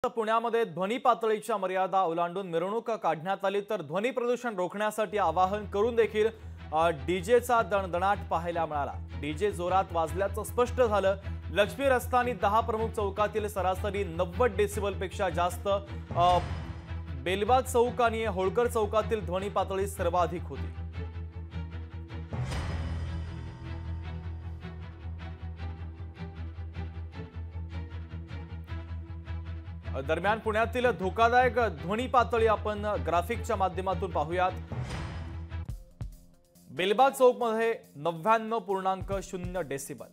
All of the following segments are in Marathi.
पुण्यामध्ये ध्वनी पातळीच्या मर्यादा ओलांडून मिरवणूक काढण्यात आली, तर ध्वनी प्रदूषण रोखण्यासाठी आवाहन करून देखील डीजेचा दणदणाट पाहायला मिळाला। डीजे जोरात वाजल्याचं स्पष्ट झालं। लक्ष्मी रस्ता आणि 10 प्रमुख चौकातील सरासरी 90 डेसिबल पेक्षा जास्त, बेलबाग चौक आणि होळकर चौकातील ध्वनी पातळी सर्वाधिक होती। दरम्यान पुण्यातील धोकादायक ध्वनी पातळी आपण ग्राफिकच्या माध्यमातून पाहूयात। बेलबाग चौक मध्ये 99.0 डेसिबल,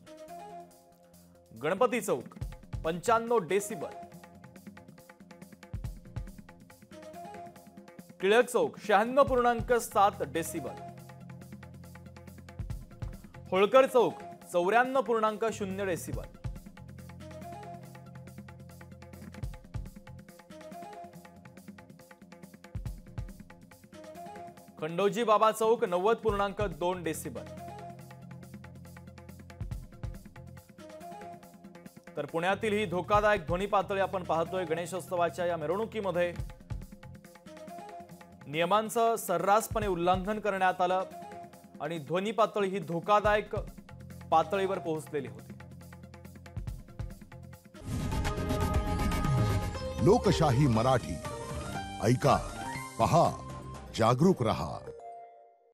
गणपती चौक 95 डेसिबल, टिळक चौक 96.7 डेसिबल, होळकर चौक 94.0 डेसिबल, खंडोजी बाबा चौक 90.2 डेसिबल। तर पुण्यातील ही धोकादायक ध्वनी पातळी आपण पाहतोय। गणेशोत्सवाच्या या मिरवणुकीमध्ये नियमांचं सर्रासपणे उल्लंघन करण्यात आलं आणि ध्वनी पातळी ही धोकादायक पातळीवर पोहोचलेली होती। लोकशाही मराठी ऐका, पहा, जागरूक रहा।